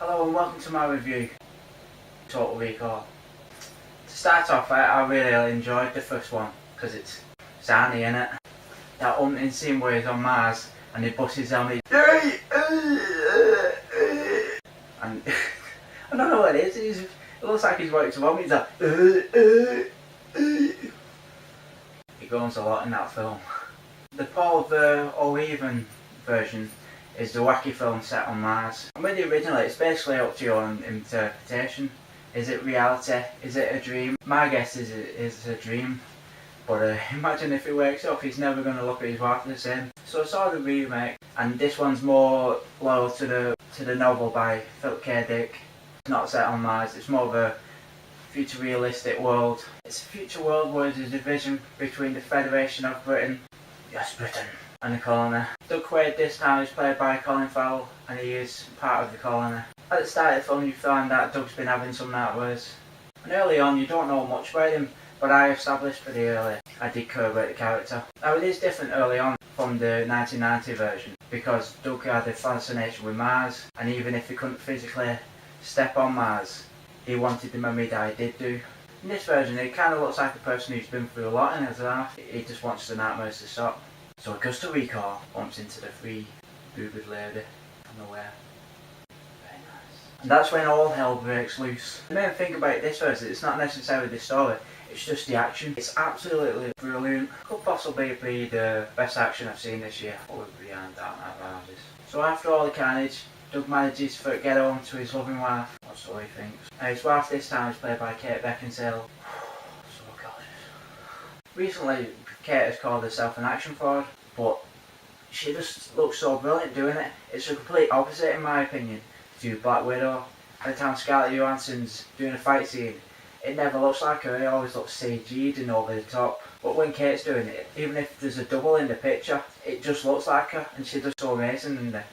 Hello and welcome to my review, Total Recall. To start off, I really enjoyed the first one because it's zany, innit? That hunting scene where he's on Mars and he busts his helmet and I don't know what it is, it looks like he's about to vomit. He's like he groans a lot in that film. The Paul Verhoeven version is the wacky film set on Mars. And with the original, it's basically up to your own interpretation. Is it reality? Is it a dream? My guess is it's a dream. But imagine if he wakes up, he's never going to look at his wife the same. So I saw the remake, and this one's more loyal to the novel by Philip K. Dick. It's not set on Mars, it's more of a future realistic world. It's a future world where there's a division between the Federation of Britain, yes Britain, and the colony. Doug Quaid this time is played by Colin Farrell, and he is part of the colony. At the start of the film you find that Doug's been having some nightmares. And early on you don't know much about him, but I established pretty early I did care about the character. Now it is different early on from the 1990 version, because Doug had a fascination with Mars, and even if he couldn't physically step on Mars, he wanted the memory that he did do. In this version he kind of looks like a person who's been through a lot in his life. He just wants the nightmares to stop. So Augusta Recall bumps into the free-boobed lady from nowhere. Very nice. And that's when all hell breaks loose. The main thing about this version, it's not necessarily the story, it's just the action. It's absolutely brilliant. Could possibly be the best action I've seen this year. What would be behind that houses. So after all the carnage, Doug manages to get home to his loving wife. That's all he thinks. His wife this time is played by Kate Beckinsale. So gorgeous. Recently, Kate has called herself an action forward, but she just looks so brilliant doing it. It's the complete opposite, in my opinion, to Black Widow. By the time Scarlett Johansson's doing a fight scene, it never looks like her, it always looks CG'd and over the top. But when Kate's doing it, even if there's a double in the picture, it just looks like her, and she does so amazing, and the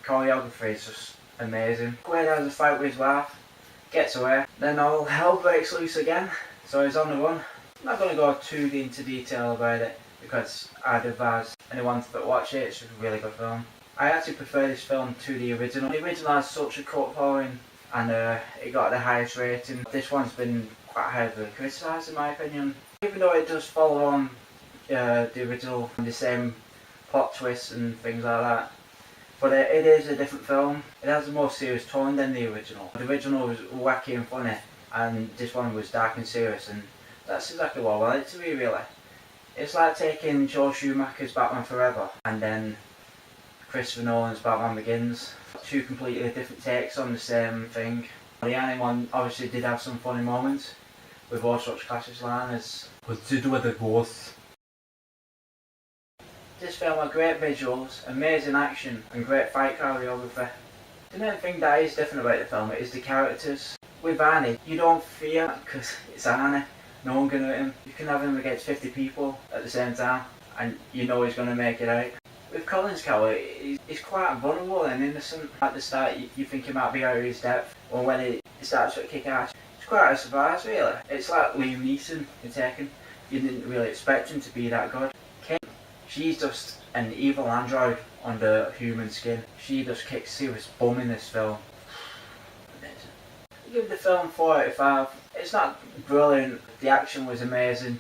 choreography is just amazing. Quaid has a fight with his wife, gets away, then all hell breaks loose again, so he's on the run. I'm not going to go too into detail about it, because I'd advise anyone to watch it. It's a really good film. I actually prefer this film to the original. The original has such a cult following, and it got the highest rating. This one's been quite heavily criticised in my opinion. Even though it does follow on the original, the same plot twists and things like that. But it is a different film. It has a more serious tone than the original. The original was wacky and funny, and this one was dark and serious, and that's exactly what I wanted it to be, really. It's like taking Joel Schumacher's Batman Forever and then Christopher Nolan's Batman Begins. Two completely different takes on the same thing. The anime one obviously did have some funny moments, with all such classic line as "What's to do with the ghosts?" This film had great visuals, amazing action, and great fight choreography. The main thing that is different about the film is the characters. With Arnie, you don't fear because it's Arnie. No one can hurt him. You can have him against 50 people at the same time, and you know he's going to make it out. With Colin's character, he's quite vulnerable and innocent. At the start, you think he might be out of his depth, or when he starts to kick ass, it's quite a surprise, really. It's like Liam Neeson in Taken. You didn't really expect him to be that good. Kate, she's just an evil android under human skin. She just kicks serious bum in this film. Amazing. I give the film 4 out of 5. It's not brilliant. The action was amazing.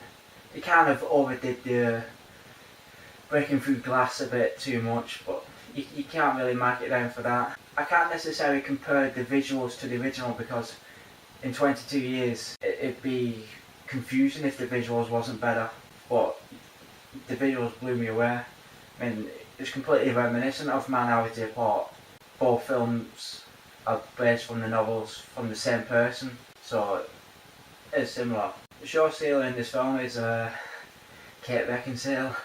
They kind of overdid the breaking through glass a bit too much, but you can't really mark it down for that. I can't necessarily compare the visuals to the original, because in 22 years it'd be confusing if the visuals wasn't better, but the visuals blew me away. I mean, it's completely reminiscent of Minority Report. Both films are based from the novels from the same person, so it's similar. The show stealer in this film is Kate Beckinsale.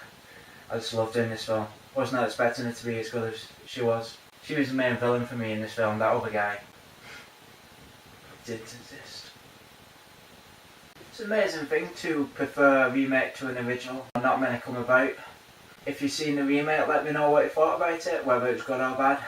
I just loved her in this film. Wasn't expecting her to be as good as she was. She was the main villain for me in this film. That other guy didn't exist. It's an amazing thing to prefer a remake to an original. Not many come about. If you've seen the remake, let me know what you thought about it, whether it's good or bad.